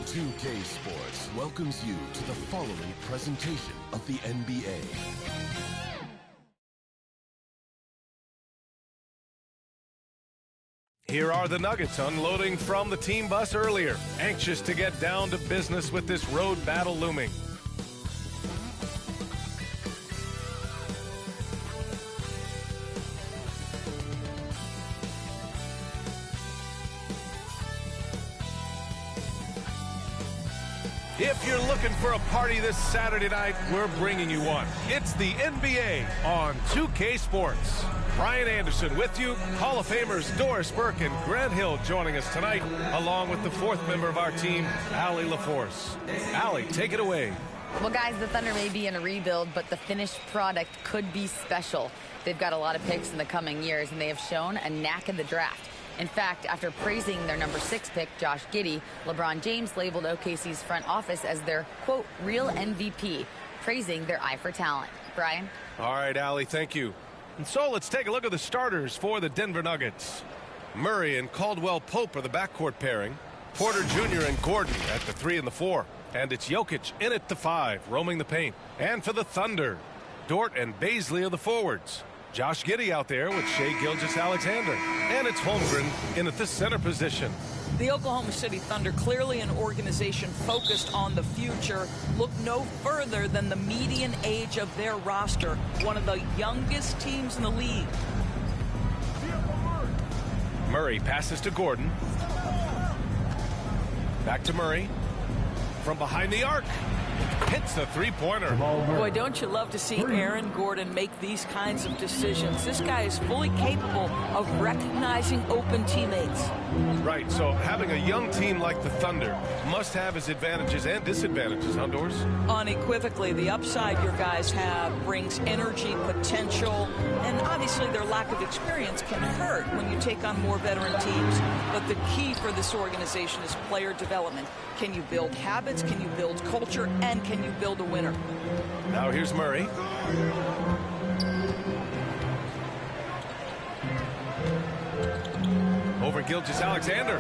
2K Sports welcomes you to the following presentation of the NBA. Here are the Nuggets unloading from the team bus earlier, anxious to get down to business with this road battle looming. If you're looking for a party this Saturday night, we're bringing you one. It's the NBA on 2K Sports. Brian Anderson with you, Hall of Famers Doris Burke and Grant Hill joining us tonight, along with the fourth member of our team, Allie LaForce. Allie, take it away. Well, guys, the Thunder may be in a rebuild, but the finished product could be special. They've got a lot of picks in the coming years, and they have shown a knack in the draft. In fact, after praising their number 6 pick, Josh Giddey, LeBron James labeled OKC's front office as their, quote, real MVP, praising their eye for talent. Brian? All right, Allie, thank you. And so let's take a look at the starters for the Denver Nuggets. Murray and Caldwell Pope are the backcourt pairing. Porter Jr. and Gordon at the 3 and the 4. And it's Jokic in at the 5, roaming the paint. And for the Thunder, Dort and Bazley are the forwards. Josh Giddey out there with Shai Gilgeous-Alexander. And it's Holmgren in at the center position. The Oklahoma City Thunder, clearly an organization focused on the future, look no further than the median age of their roster, one of the youngest teams in the league. Murray passes to Gordon. Back to Murray. From behind the arc. Hits a three-pointer. Boy, don't you love to see Aaron Gordon make these kinds of decisions. This guy is fully capable of recognizing open teammates. Right, so having a young team like the Thunder must have its advantages and disadvantages, huh, Doris? Unequivocally, the upside your guys have brings energy, potential, and obviously their lack of experience can hurt when you take on more veteran teams. But the key for this organization is player development. Can you build habits? Can you build culture? And can you build a winner? Now here's Murray. Over Gilgeous-Alexander.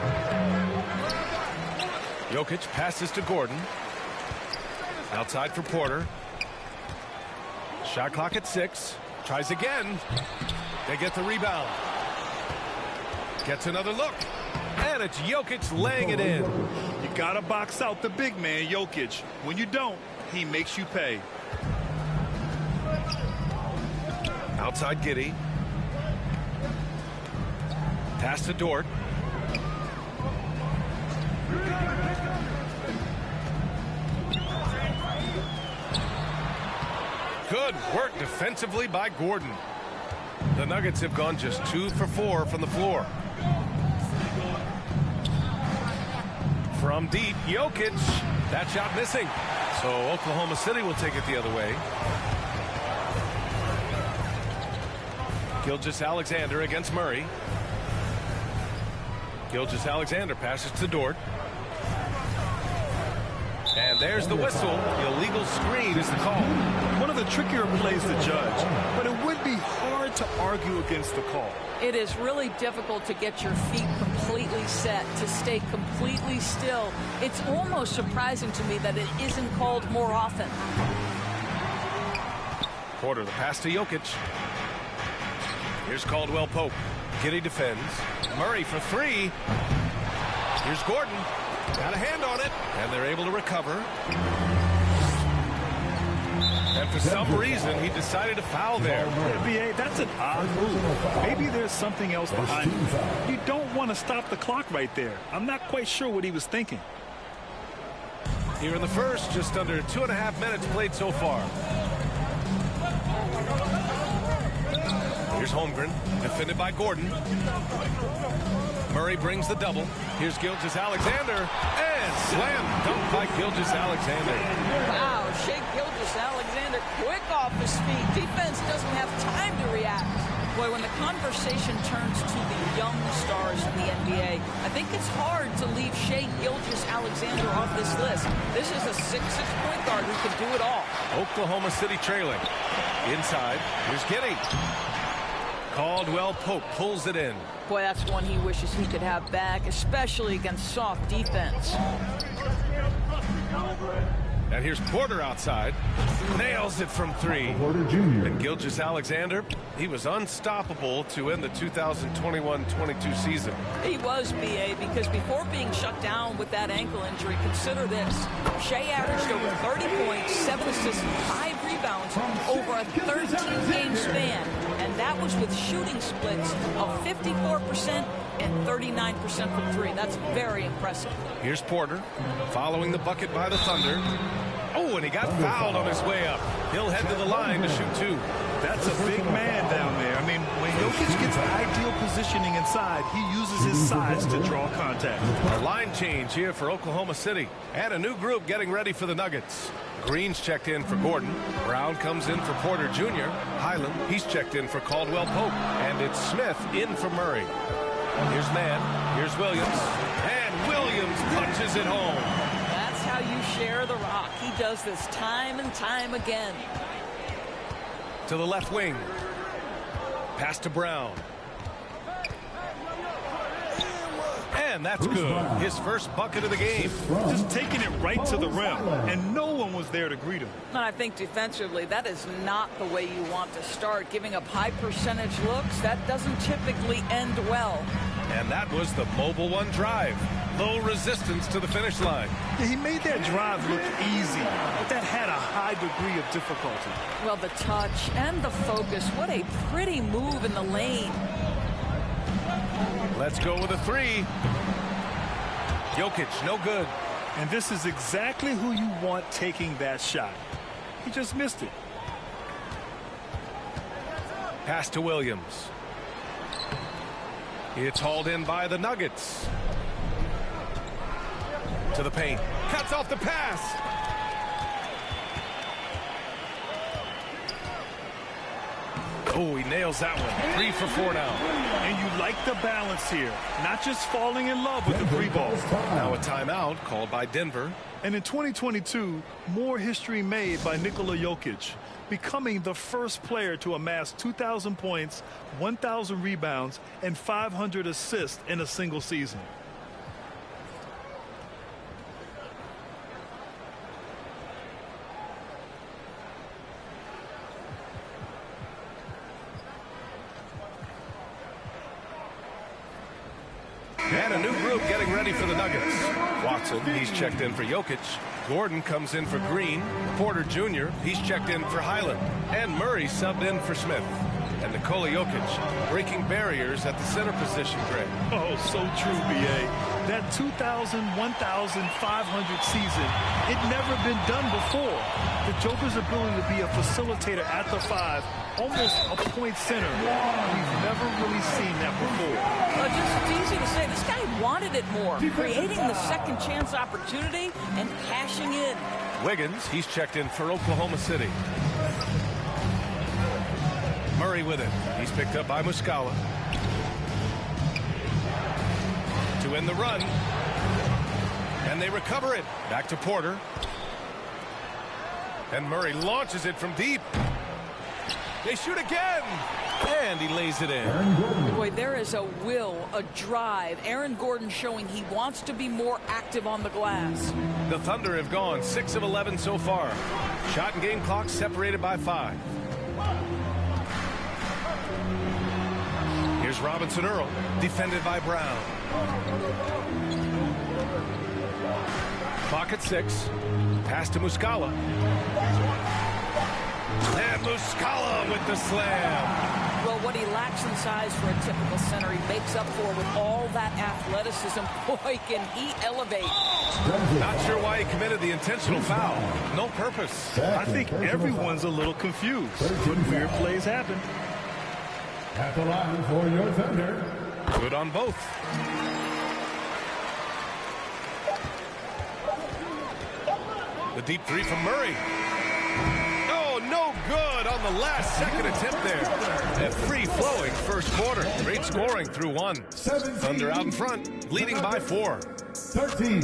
Jokic passes to Gordon. Outside for Porter. Shot clock at 6. Tries again. They get the rebound. Gets another look. And it's Jokic laying it in. You gotta box out the big man, Jokic. When you don't, he makes you pay. Outside Giddey. Pass to Dort. Good work defensively by Gordon. The Nuggets have gone just 2 for 4 from the floor. From deep, Jokic. That shot missing. So Oklahoma City will take it the other way. Gilgeous-Alexander against Murray. Gilgeous-Alexander passes to Dort. And there's the whistle. The illegal screen is the call. One of the trickier plays to judge, but it would be hard to argue against the call. It is really difficult to get your feet completely set, to stay completely still. It's almost surprising to me that it isn't called more often. Porter, the pass to Jokic. Here's Caldwell Pope. Giddey defends. Murray for 3. Here's Gordon. Got a hand on it. And they're able to recover. And for some reason, he decided to foul there. NBA, that's an odd move. Maybe there's something else behind it. You don't want to stop the clock right there. I'm not quite sure what he was thinking. Here in the first, just under 2.5 minutes played so far. Here's Holmgren, defended by Gordon. Murray brings the double. Here's Gilgeous-Alexander, and slam dunk by Gilgeous-Alexander. Wow, Shai Gilgeous-Alexander quick off his feet. Defense doesn't have time to react. Boy, when the conversation turns to the young stars in the NBA, I think it's hard to leave Shai Gilgeous-Alexander off this list. This is a 6'6" point guard who can do it all. Oklahoma City trailing. Inside, here's Giddey. Caldwell Pope pulls it in. Boy, that's one he wishes he could have back, especially against soft defense. And here's Porter outside. Nails it from 3. Porter Jr. And Gilgeous-Alexander, he was unstoppable to end the 2021-22 season. He was, BA, because before being shut down with that ankle injury, consider this. Shea averaged over 30 points, 7 assists, 5 rebounds over a 13-game span. And that was with shooting splits of 54% and 39% from 3. That's very impressive. Here's Porter, following the bucket by the Thunder. Oh, and he got fouled on his way up. He'll head to the line to shoot 2. That's a big man down there. I mean, when Jokic gets ideal positioning inside, he uses his size to draw contact. A line change here for Oklahoma City. And a new group getting ready for the Nuggets. Green's checked in for Gordon. Brown comes in for Porter Jr. Highland, he's checked in for Caldwell Pope. And it's Smith in for Murray. Here's Mann. Here's Williams. And Williams punches it home. That's how you share the rock. He does this time and time again. To the left wing. Pass to Brown. And that's good. His first bucket of the game. Just taking it right to the rim, and no one was there to greet him. And I think defensively, that is not the way you want to start. Giving up high percentage looks, that doesn't typically end well. And that was the Mobile One drive. Low resistance to the finish line. Yeah, he made that drive look easy, but that had a high degree of difficulty. Well, the touch and the focus, what a pretty move in the lane. Let's go with a 3. Jokic, no good. And this is exactly who you want taking that shot. He just missed it. Pass to Williams. It's hauled in by the Nuggets. To the paint. Cuts off the pass. Oh, he nails that one. 3 for 4 now. And you like the balance here. Not just falling in love with the 3 ball. Now a timeout called by Denver. And in 2022, more history made by Nikola Jokic, becoming the first player to amass 2,000 points, 1,000 rebounds, and 500 assists in a single season. And a new group getting ready for the Nuggets. Watson, he's checked in for Jokic. Gordon comes in for Green. Porter Jr., he's checked in for Highland. And Murray subbed in for Smith. And Nikola Jokic breaking barriers at the center position, Greg. Oh, so true, B.A. That 2,000, 1,500 season, it never been done before. The Joker's ability to be a facilitator at the 5, almost a point center. We've never really seen that before. It's easy to say. This guy wanted it more, creating the second chance opportunity and cashing in. Wiggins, he's checked in for Oklahoma City. Murray with it. He's picked up by Muscala. To end the run. And they recover it. Back to Porter. And Murray launches it from deep. They shoot again. And he lays it in. Boy, there is a will, a drive. Aaron Gordon showing he wants to be more active on the glass. The Thunder have gone 6 of 11 so far. Shot and game clock separated by 5. Here's Robinson Earl, defended by Brown. Clock at 6. Pass to Muscala. And Muscala with the slam. Well, what he lacks in size for a typical center, he makes up for with all that athleticism. Boy, can he elevate. Not sure why he committed the intentional foul. No purpose. I think everyone's a little confused. But weird plays happen. At the line for your Thunder. Good on both. The deep 3 from Murray. Oh, no good on the last second attempt there. A free-flowing first quarter. Great scoring through 1. Thunder out in front, leading by 4. 13.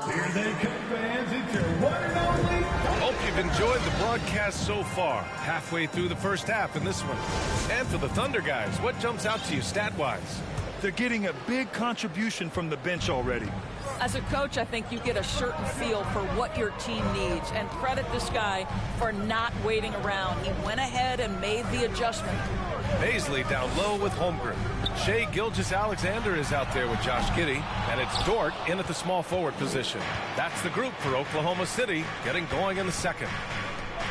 Here they come, fans. It's your one and only. Hope you've enjoyed the broadcast so far. Halfway through the first half in this one. And for the Thunder guys, what jumps out to you stat-wise? They're getting a big contribution from the bench already. As a coach, I think you get a certain feel for what your team needs, and credit this guy for not waiting around. He went ahead and made the adjustment. Baisley down low with Holmgren. Shai Gilgeous-Alexander is out there with Josh Giddey, and it's Dort in at the small forward position. That's the group for Oklahoma City getting going in the second.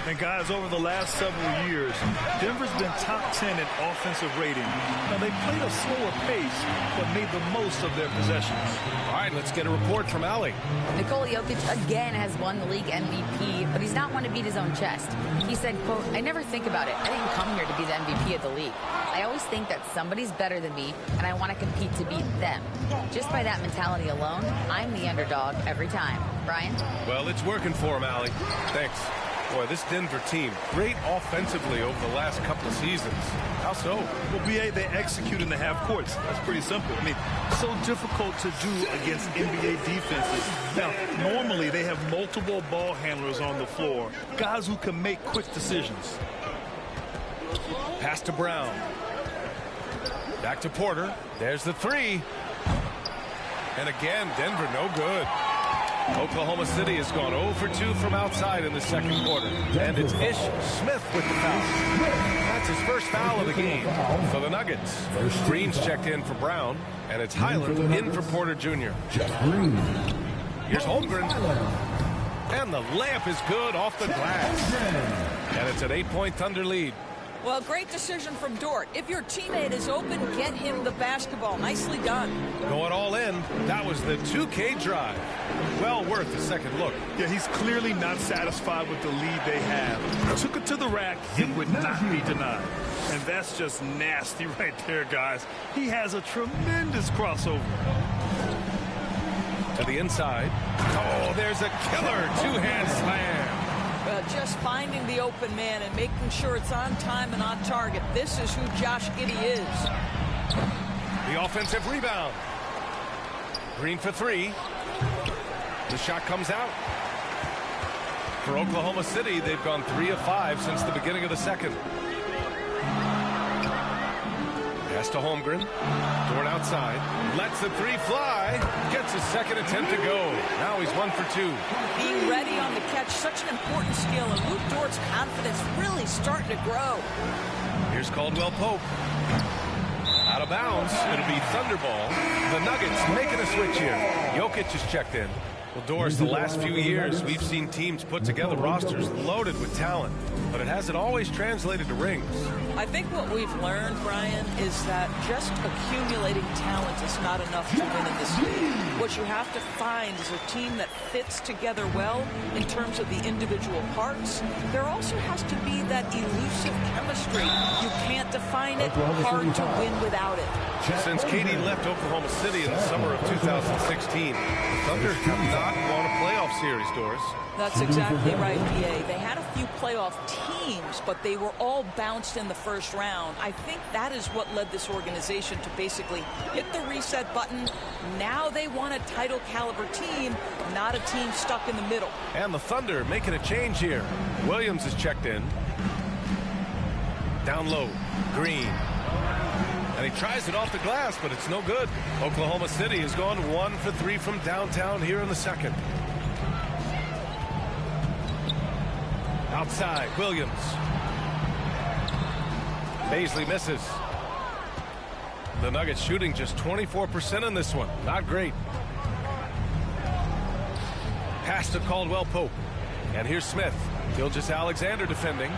And guys, over the last several years, Denver's been top 10 in offensive rating. Now, they played a slower pace, but made the most of their possessions. All right, let's get a report from Allie. Nikola Jokic again has won the league MVP, but he's not one to beat his own chest. He said, quote, "I never think about it. I didn't come here to be the MVP of the league. I always think that somebody's better than me, and I want to compete to beat them. Just by that mentality alone, I'm the underdog every time." Brian? Well, it's working for him, Allie. Thanks. Boy, this Denver team, great offensively over the last couple of seasons. How so? Well, BA, they execute in the half courts. That's pretty simple. I mean, so difficult to do against NBA defenses. Now, normally they have multiple ball handlers on the floor, guys who can make quick decisions. Pass to Brown. Back to Porter. There's the three. And again, Denver no good. Oklahoma City has gone 0 for 2 from outside in the second quarter. And it's Ish Smith with the foul. That's his first foul of the game for the Nuggets. Green's checked in for Brown, and it's Highland in for Porter Jr. Here's Holmgren. And the layup is good off the glass. And it's an 8-point Thunder lead. Well, great decision from Dort. If your teammate is open, get him the basketball. Nicely done. Going all in. That was the 2K drive. Well worth a second look. Yeah, he's clearly not satisfied with the lead they have. Took it to the rack. It would not be denied. And that's just nasty right there, guys. He has a tremendous crossover. To the inside. Oh, there's a killer two-hand slam. Just finding the open man and making sure it's on time and on target. This is who Josh Giddey is. The offensive rebound. Green for three. The shot comes out. For Oklahoma City, they've gone 3 of 5 since the beginning of the second. Pass to Holmgren. Dort outside. Lets the three fly. Gets his second attempt to go. Now he's 1 for 2. Being ready on the catch, such an important skill, and Luke Dort's confidence really starting to grow. Here's Caldwell Pope. Out of bounds. It'll be Thunderball. The Nuggets making a switch here. Jokic is checked in. Well, Doris, the last few years, we've seen teams put together rosters loaded with talent, but it hasn't always translated to rings. I think what we've learned, Brian, is that just accumulating talent is not enough to win in this league. What you have to find is a team that fits together well in terms of the individual parts. There also has to be that elusive chemistry. You can't define it, hard to win without it. Since KD left Oklahoma City in the summer of 2016, the Thunder have not won a playoff series, Doris. That's exactly right, PA. They had a few playoff teams, but they were all bounced in the first round. I think that is what led this organization to basically hit the reset button. Now they want a title caliber team, not a team stuck in the middle. And the Thunder making a change here. Williams is checked in. Down low, Green. And he tries it off the glass, but it's no good. Oklahoma City has gone 1 for 3 from downtown here in the second. Outside, Williams. Baisley misses. The Nuggets shooting just 24% in this one. Not great. Pass to Caldwell Pope. And here's Smith. Gilgeous-Alexander defending.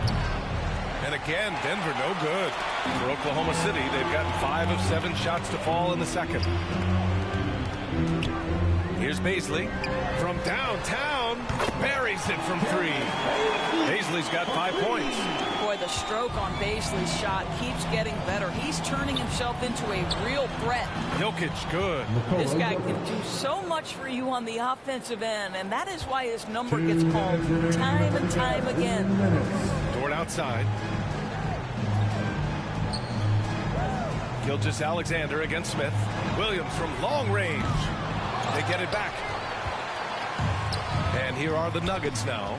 And again, Denver no good. For Oklahoma City, they've gotten 5 of 7 shots to fall in the second. Here's Baisley from downtown. Buries it from 3. Baisley's got 5 points. Boy, the stroke on Baisley's shot keeps getting better. He's turning himself into a real threat. Jokic, good. This guy can do so much for you on the offensive end, and that is why his number gets called time and time again. Dort outside. Gilgeous-Alexander against Smith. Williams from long range. They get it back. And here are the Nuggets now.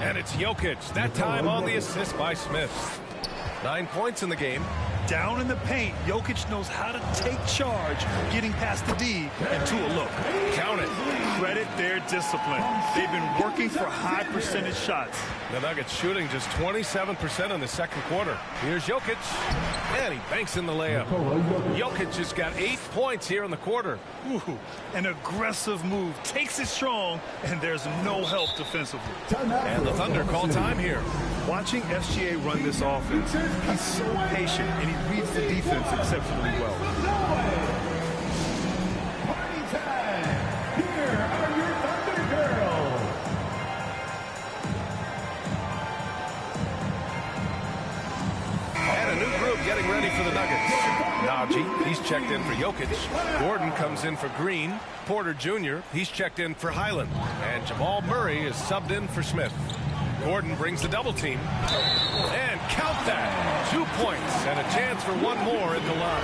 And it's Jokic, that time on the assist by Smith. 9 points in the game. Down in the paint, Jokic knows how to take charge, getting past the D and to a look. Count it. Credit their discipline. They've been working for high percentage shots. The Nuggets shooting just 27% in the second quarter. Here's Jokic, and he banks in the layup. Jokic has got 8 points here in the quarter. Ooh, an aggressive move, takes it strong, and there's no help defensively. And the Thunder call time here. Watching SGA run this offense, he's so patient, and he reads the defense exceptionally well. Party time! Here are your Thunder Girls! And a new group getting ready for the Nuggets. Najee, he's checked in for Jokic. Gordon comes in for Green. Porter Jr., he's checked in for Highland. And Jamal Murray is subbed in for Smith. Gordon brings the double team. And count that. 2 points and a chance for one more at the line.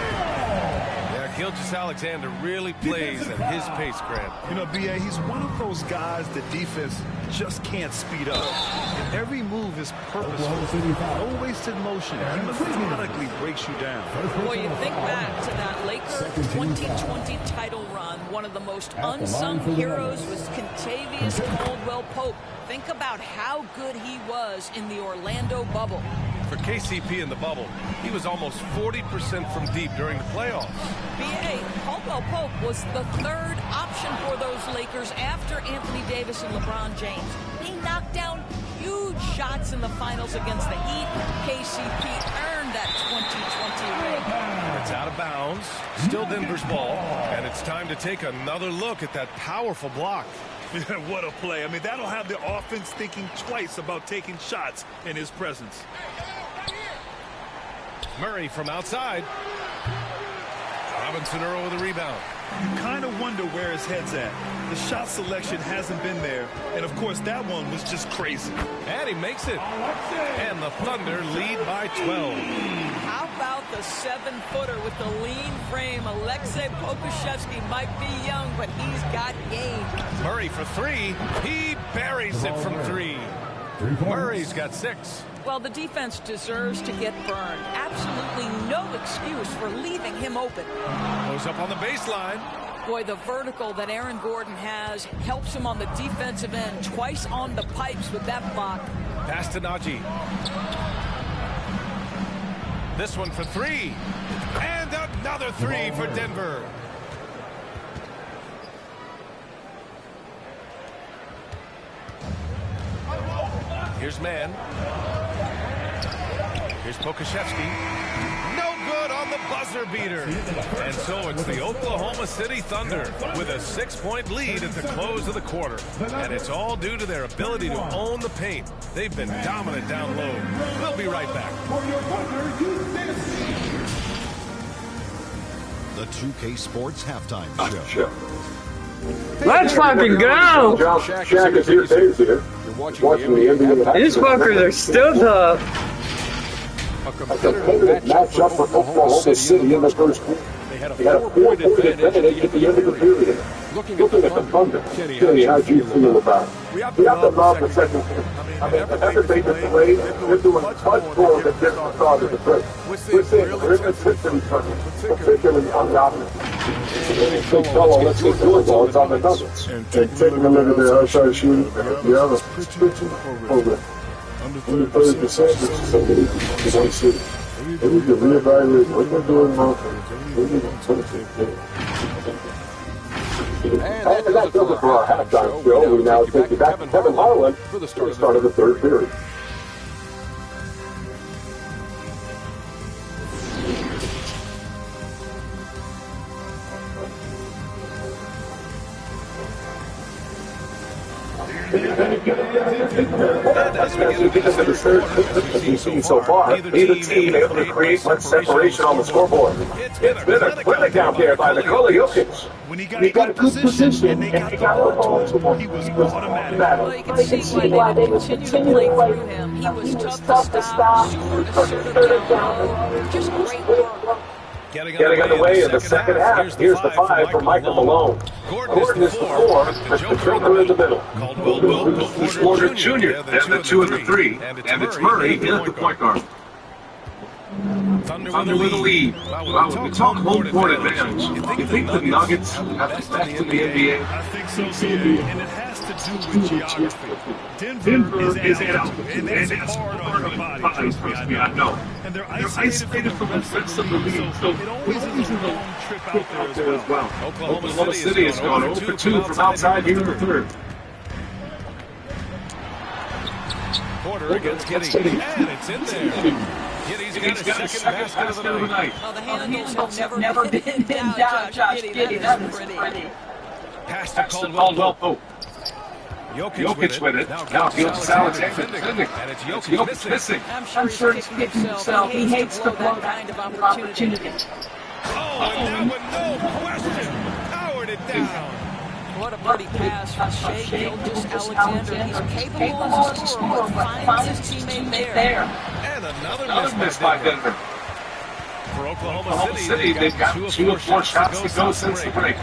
Yeah, Gilgeous-Alexander really plays at his pace, Grant. You know, B.A., he's one of those guys the defense just can't speed up. And every move is purposeful. No wasted motion. He methodically breaks you down. Boy, you think back to that Lakers 2020 title run. One of the most unsung heroes was Kentavious Caldwell-Pope. Think about how good he was in the Orlando bubble. For KCP in the bubble, he was almost 40% from deep during the playoffs. B.A. Caldwell-Pope was the third option for those Lakers after Anthony Davis and LeBron James. He knocked down huge shots in the finals against the Heat. KCP earned that 2020 ring. It's out of bounds. Still Denver's ball. And it's time to take another look at that powerful block. What a play. I mean, that'll have the offense thinking twice about taking shots in his presence. Murray from outside. Robinson Earl with a rebound. You kind of wonder where his head's at. The shot selection hasn't been there. And, of course, that one was just crazy. And he makes it. And the Thunder lead by 12. How about the 7-footer with the lean frame? Aleksej Pokusevski might be young, but he's got game. Murray for three. He buries it from three. Murray's got 6. Well, the defense deserves to get burned. Absolutely no excuse for leaving him open. Goes up on the baseline. Boy, the vertical that Aaron Gordon has helps him on the defensive end. Twice on the pipes with that block. Pass to Najee. This one for 3. And another 3 for Denver. Here's Mann. Here's Pokusevski. No good on the buzzer beater. And so it's the Oklahoma City Thunder with a 6-point lead at the close of the quarter. And it's all due to their ability to own the paint. They've been dominant down low. We'll be right back. The 2K Sports Halftime Show. Let's fucking go! Shaq is here, Dave's here. You're watching the NBA. These fuckers are still tough. A competitive matchup for Oklahoma City in the first quarter. They had a 4-point advantage at the end of the period. Looking at the Thunder, Kenny, how do you feel about it? We have to love the second quarter. I mean, everything that's played, they're doing much more than just the start of the first. We're seeing real consistency, particularly on the offense. Big fellow, let's get good ball. It's on the Nuggets. And taking a look at their outside shooting, the other program. Under 30%, which is something that we see. And we can reevaluate what they're doing now. And that does it for our halftime show. We now take you back to Kevin Harlan for the start of the third period. As we get into the third so far, neither team able to create much separation on the scoreboard. It's been a clinic out there by Nikola Jokic. When he got a good position and they got the ball, he was automatic. Well, you can see why they would continue to play through him. He was tough to stop, super assertive down low. Just great work. Getting underway in the second half. Here's the 5 from Michael Malone. Gordon is the 4, with the Joker in the middle. Porter Jr., then the 2 and the 3, and it's Murray in at the point guard. Thunder with a lead. Well, when we talk home court advantage, you think the Nuggets have the best in the NBA? I think so, BA, and it has to do with geography. Denver is altitude, and it's hard on your body, trust me, I know. And they're isolated from the rest of the league, so it always is a long trip out there as well. Oklahoma City has gone 0 for 2 from outside here in the third. Porter against Giddey, and it's in there. Giddey's got his second basket of the night. Oh, the handles have never been in doubt, Josh Giddey. That is pretty. Pass to Caldwell Pope. Jokic with it. Now Gilgeous-Alexander defending. And it's Jokic missing. I'm sure he's kicking himself. He hates to blow that kind of opportunity. Oh, and that one, no question, powered it down. What a pretty pass from Shai Gilgeous-Alexander. He's capable as a scorer, but finds his teammate there. And another miss by Denver. For Oklahoma City, they've got 2 of 4 shots to go since the break.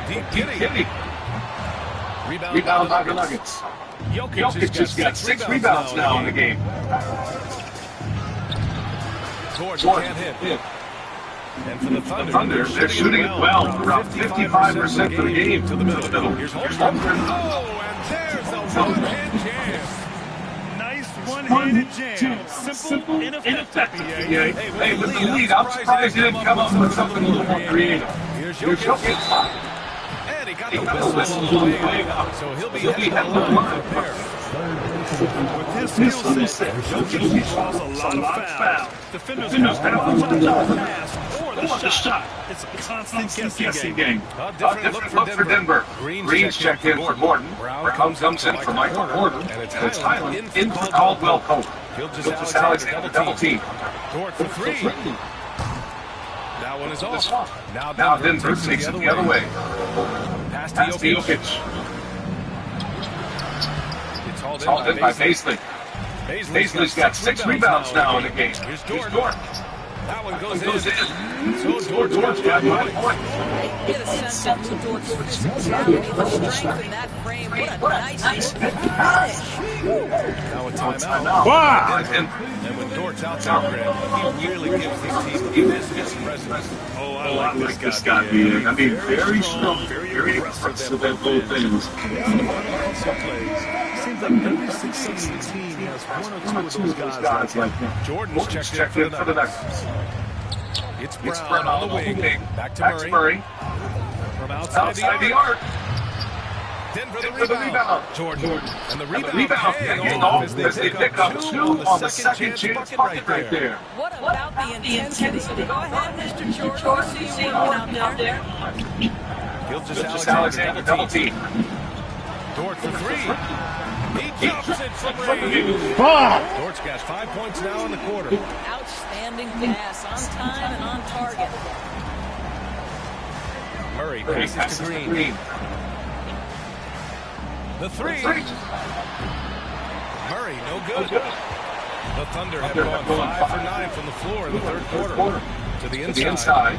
Deep Giddey. Rebound by the Nuggets. Jokic just got 6 rebounds now in the game. Gordon can't hit. And for the Thunder, they're shooting it well, around 55% for the game to the middle. Here's Holmgren. Oh, and there's a one-hand jam. Nice one-handed jam. Simple and effective. Hey, with the lead, I'm surprised he didn't come up with something a little more creative. Here's Jokic. And he got the whistle on the way up. So he'll be heading the line for pair. With his skill set, Jokic draws a lot of fouls. Defenders have to watch the pass or the shot. It's a constant guessing game. A different look for Denver. Green's checked in for Gordon. Brown comes in for Michael Gordon. And it's Highland in for Caldwell Pope. Gilgeous-Alexander double team. Dort for 3. That one is off. Now Denver takes it the other way. Pass to Jokic. It's hauled in by Paisley. Paisley's got 6 rebounds now in the game. Here's Dort. That one goes in. So Dort's got 1 point. Get a sense of Lou Dort's physicality, the strength in that frame. What a nice finish. Now a timeout. Wow! And when Dort's out there, Grant, he really gives these teams his presence. Oh, I like this guy. I mean, very strong, very impressive at both ends. Seems like every succeeding team has 1 or 2 of those guys like that. Jordan's checked in for the Nuggets. It's Brown on the wing. Back to Murray. From outside the arc. Denver the rebound. Jordan. And the rebound paying off as they pick up 2 on the second chance bucket right there. What about the intensity? Go ahead, Mr. Jordan. See you working out there. Gilgeous-Alexander double team. Dort for 3. He jumps it from range. Dort's got 5 points now in the quarter. Outstanding pass, on time and on target. Murray passes to Green. The 3. Murray, no good. The Thunder have gone 5 for 9 from the floor in the third quarter. To the inside.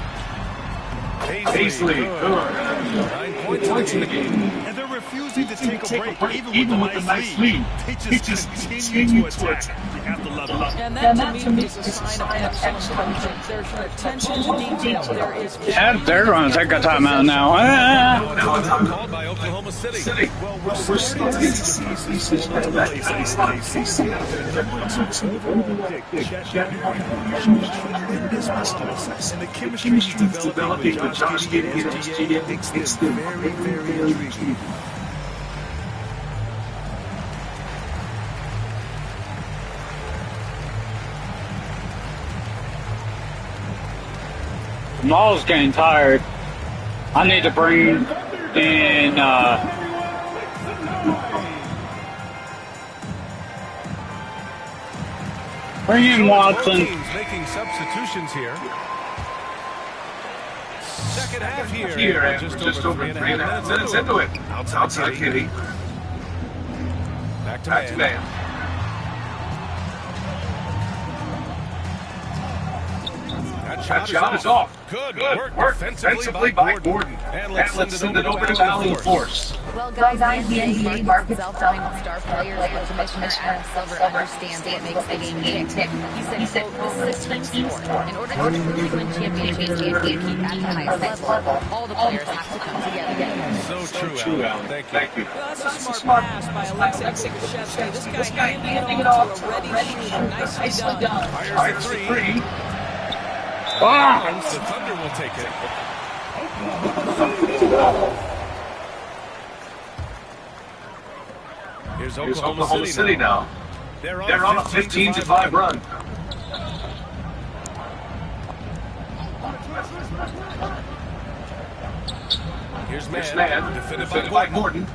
Paisley, good. 9 points in the game. And they're refusing to take a break, even with a nice lead. They just continue to attack. You have to love it. And that to me is a sign of excellent coaching. There's an attention to detail. There is. Yeah, they're going to take a timeout now. Now it's called by Oklahoma City. Well, we're still to see the pieces of the place. And the chemistry he's developing with Josh Giddey and SGA makes this very, very intriguing. Maul's getting tired. I need to bring in Watson. Making substitutions here. Second half here, and just over 3.5 minutes into it. Outside Giddey. Back to man. That shot is off. Good work defensively by Gordon. And let's send it over to Valley Force. Well, guys, the NBA markets itself behind star players, but Commissioner Adam Silver understands what makes the game tick. He said, quote, "This is a team sport. In order to truly win championships and compete at the highest level, all the players have to come together." So true, Alan. Thank you. Well, that's a smart pass by Alexei Pokusevski. This guy handing it off to a ready shooter. Nicely done. Fires the three. Ah! The Thunder will take it. Here's Oklahoma City now. They're on a 15-5 run. Here's Man, defended by Gordon.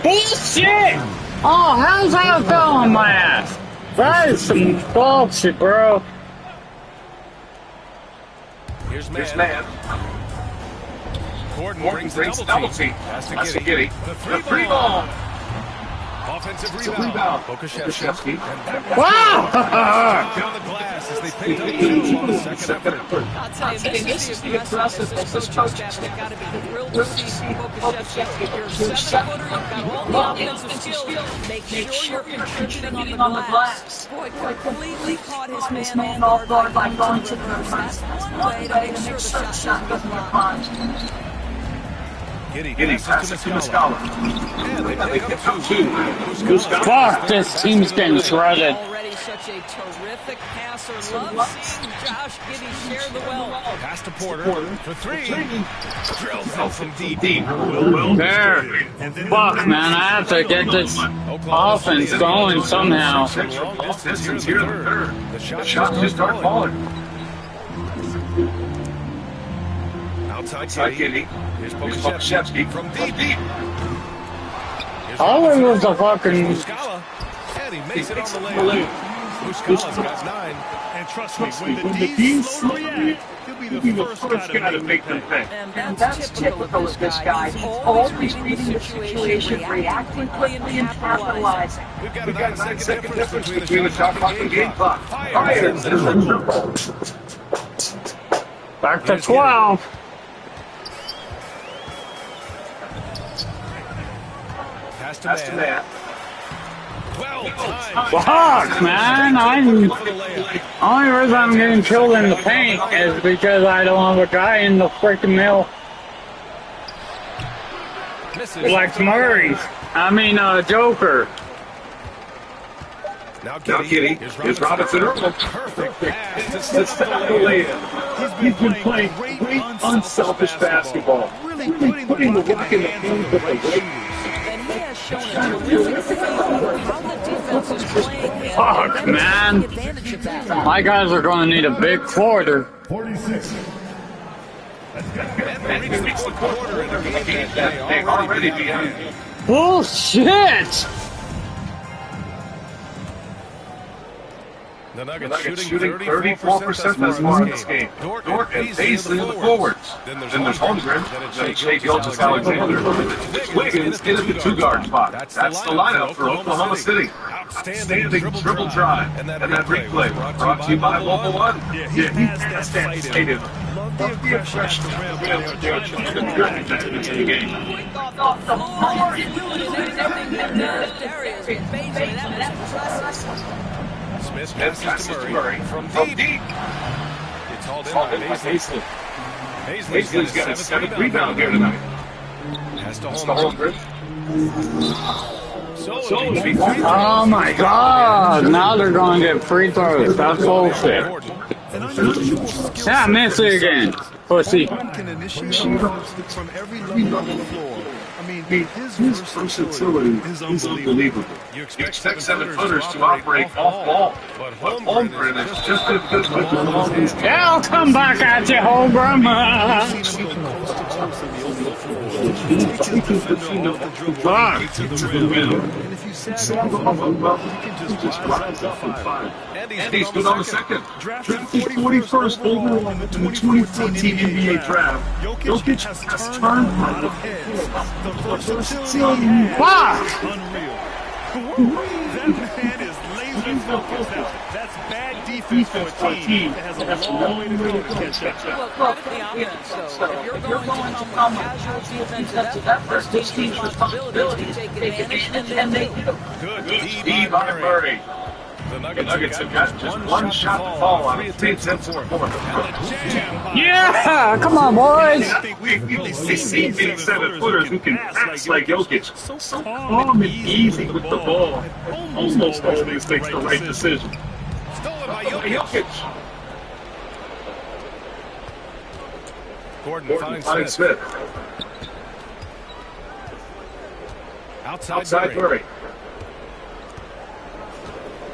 Bullshit! Oh, how's that fell on my ass? That is some bullshit, bro. Here's Man. Gordon brings the double team. That's to Giddey. The three ball. Offensive rebound. Pokusevski. Wow! Down the glass as they picked up two on the second effort. I'll tell you, this is the aggressiveness. Those coaching staff have got to be thrilled to see Pokusevski. You're a 7-footer, you've got all the offensive skills. Make sure you're contributing on the glass. Boy, completely caught his man off guard by going to the rim. That's one way to make sure the shot doesn't get blocked. Giddey passes to Muscala. And they pick up two. Fuck, this team's getting shredded. Already such a terrific passer. Love seeing Josh Giddey share the well. Pass to Porter for three. Drills out from deep. There. Fuck, man, I have to get this offense going somehow. Distance here in the third. The shots just start falling. Outside Giddey. Here's Pokusevski from deep. All it was a fucking... Muscala. And he makes it on the layup. Muscala's got 9. And trust me, when the D's slow react, he'll be the first guy to make them pay. And that's typical of this guy. He's always reading the situation, reacting quickly and capitalizing. We've got a 9-second difference between the shot clock and game clock. Fires. Back to 12. Pass to Man. Fuck, man. Only reason I'm getting killed in the paint is because I don't have a guy in the freaking middle. Like Murray. Joker. Now Giddey. Here's Robinson. Perfect pass to stop the layup. He's been playing great, unselfish basketball. Really putting the rock in the hands of the Lakers. And he has shown a terrific feel for how the defense is playing. Fuck, man. My guys are going to need a big quarter. 46. Reach the quarter in the game that they already behind. Bullshit! The Nuggets shooting 34% thus far in this game. Dort and Paisley in the forwards. Then there's Holmgren, then it's Shai Gilgeous-Alexander. Wiggins in at the two-guard spot. That's the lineup for Oklahoma City. Outstanding dribble drive. And that replay brought to you by Mobile One. Yeah, he has that excited. Love the aggression at the rim. They're trying to get into the game. Off the floor, Smith passes to Murray from deep. It's hauled in by Paisley. Paisley's got a 7th rebound here tonight. Has to Holmgren. Oh my god! Now they're going to get free throws. That's bullshit. Yeah, miss it again. Pussy. Can initiate from every level of the floor. I mean, his versatility is unbelievable. You expect 7-footers to operate off ball, but Holmgren is just as good with the ball. Yeah, I'll come back at you, Holmgren. Fuck. And if you sag off, he can just rise up and fire. And he's good on the second. Drafted 41st overall in the 2014 NBA draft, Jokic has turned out of heads. The versatility he has is unreal. That man is laser focus. That's bad defense for a team that has a long way to go to catch up. Look, credit the offense, though. If you're going to come with casual defensive effort, this team's responsibility to take advantage, and they do. Good D by Murray. The Nuggets have got just one shot to fall on 3 attempts in the fourth. Yeah, come on, boys. We've seen big 7-footers who can pass like Jokic. So calm and easy with the ball. Almost always makes the right decision. Stolen by Jokic. Gordon finds Smith. Outside Murray.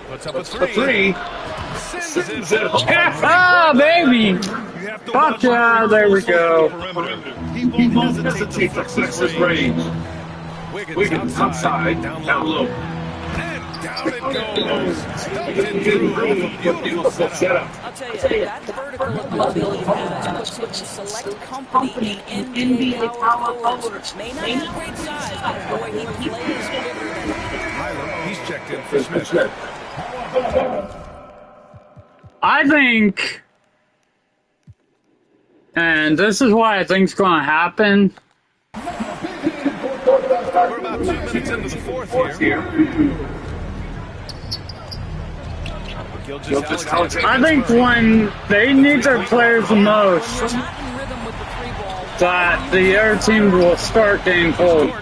Puts up a three. Sends it home. Ah, baby. Gotcha. There we go. He won't hesitate to flex his range. Wiggins outside, down low. And down it goes. Stumped it through. Beautiful setup. I'll tell you, that vertical ability he has puts him in select company in NBA power forwards. May not have great size, but boy, he plays bigger than He's checked in for Smith. I think, and this is what I think's going to happen. We're about 2 minutes into the fourth here. I think when they need their players the most, that the other team will start getting cold.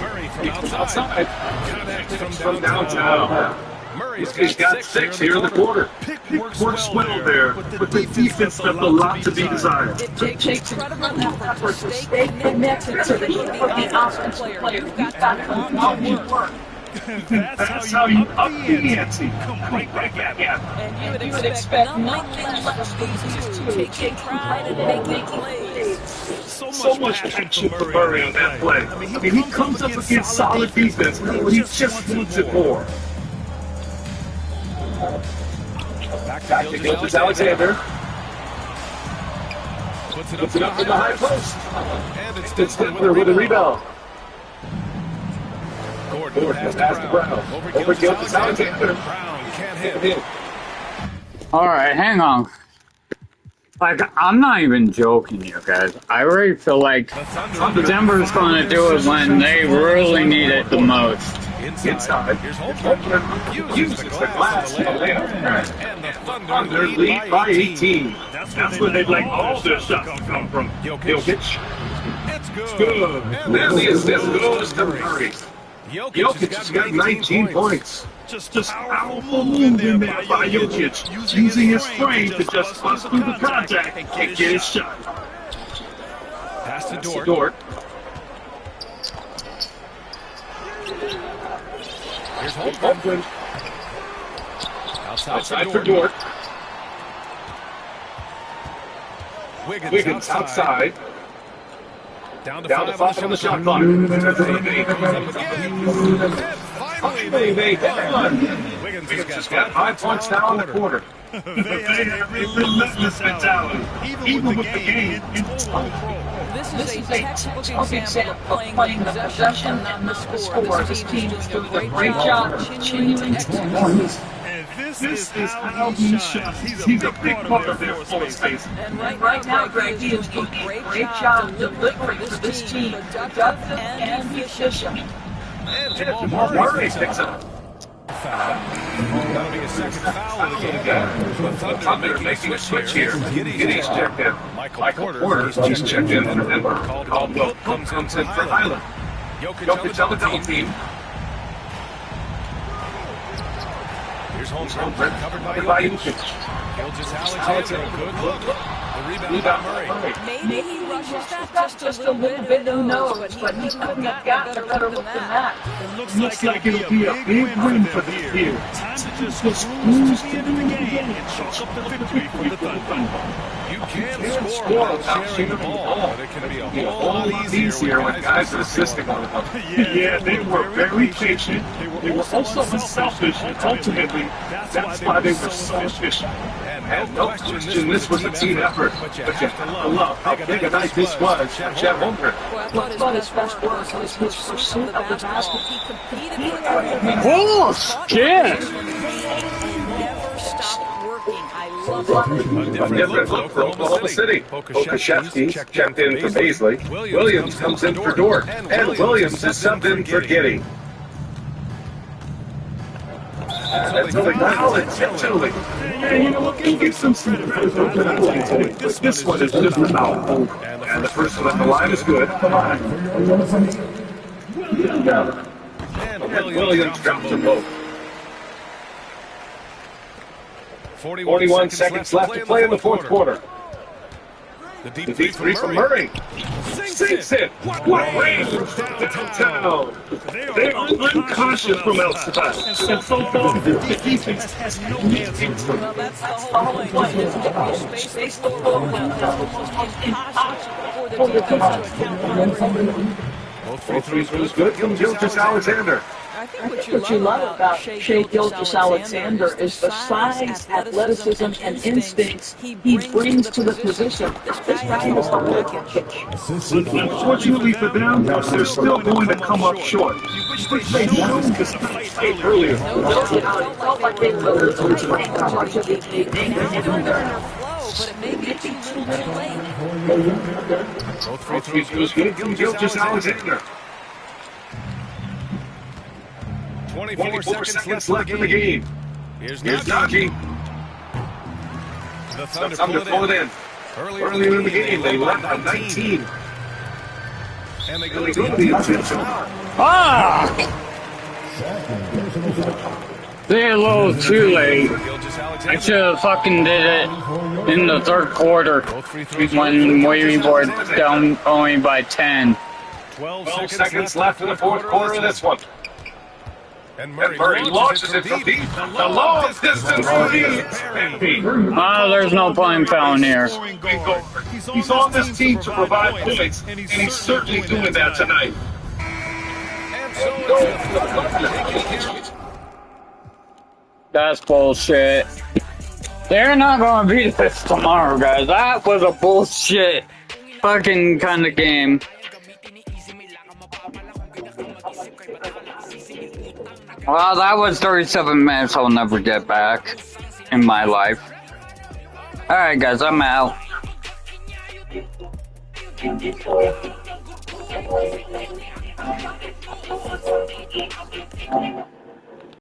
Murray from outside. Connects from downtown. Murray's got 6 here in the quarter. Works well there, but the defense left a lot to be desired. It takes incredible effort to stay connected to the offensive player. You've got to come work. That's how you up the ante. Come right back at you. And you would expect nothing less from these two, taking pride and making plays. So much action for Murray on that play. I mean, he comes up against solid defense, but he just needs it more. Back to Gilgeous-Alexander. Puts it up in the high post. And it's Stensler with a rebound. Gordon has to Brown. Over Gilgeous-Alexander. Brown can't hit. All right, hang on. Like, I'm not even joking, you guys. I really feel like Denver's going to do it when they really need it the most. Inside. Here's Holmgren. Uses the glass to lay up. And the Thunder lead by 18. That's where they'd like all their shots to come from. Jokic. It's good. And then the assist goes to Murray. Jokic has got 19 points. Just powerful move in there by Jokic, using his frame to just bust through the contact and get his shot. Pass to Dort. Here's Holmgren. Outside for Dort. Wiggins outside. Down to 5 on the shot clock. Finally, they won. Wiggins has got 5 points now in the quarter. They have relentless mentality, even with the game in total. This is a textbook example of playing the possession, not the score. This team is doing a great job continuing to execute. This is how he shots. He's a big part of their floor space. And right now, Greg, he is doing a great job delivering for this team, productive and efficient. And Jamal Murray picks up. That'll be a second foul of the game. The Thunder making a switch here. Giddy's checked in. Michael Porter just checked in for Denver. Caldwell Pope comes in for Highland. Jokic on the double team. Here's Holmgren covered by Jokic. Gilgeous-Alexander, good look. The rebound by Murray. Maybe he rushes that just a little bit, who knows, but he couldn't have gotten a better look than that. It looks like it'll be a big win for them here. Time to just cruise to the end of the game and chalk up the victory for the Thunder. You can score without sharing the ball, but it can be a whole lot easier when guys are assisting one another. Yeah, they were very patient. They were also unselfish and ultimately That's why they were so efficient. And no question, this was a team effort. But you have to love how big a night this was for Chet Holmgren. Well, I thought his best work was his pursuit of the basketball. He competed for every Oh, shit! and never stopped working. I love it. A different look for Oklahoma City. Pokashevsky checked in for Paisley. Williams comes in for Dort. And Williams is subbed in for Giddy. That's really solid, Tilly. You know, we'll give some credit for Tilly. This one is just about over. And the person on the line is good. Come on. And Williams drops them both. 41 seconds left to play in the fourth quarter. The deep three from Murray. Sinks it. What range from downtown. They are uncautious from outside. And so far, the defense has no answer. Well, that's the whole point. Space the floor that's almost impossible for the defense to account for. Both free throws was good from Gilgeous I Alexander. think what you love about Shai Gilgeous-Alexander is the size, athleticism, and instincts he brings to the position. This guy is the whole package. Unfortunately for them, they're still going to come up short. Which they showed because of the fight earlier. It felt like they were playing how much of it they have it under their flow, but it may be too little too late. Both free throws was good from Gilgeous-Alexander. 24 seconds left in the game. Here's Nagy. The Thunder pull it in. Earlier in the game, they led by 19. And they And go they to go to the the offensive. Ah! They're a little too late. I should have fucking did it in the third quarter when we were down only by 10. 12 seconds left in the fourth quarter of this one. And Murray launches it from deep. The long distance lead. Oh, there's no point in fouling here. He's on this team to provide points, and he's certainly doing that tonight. That's bullshit. They're not gonna beat this tomorrow, guys. That was a bullshit fucking kind of game. Well, that was 37 minutes I'll never get back in my life. Alright, guys, I'm out.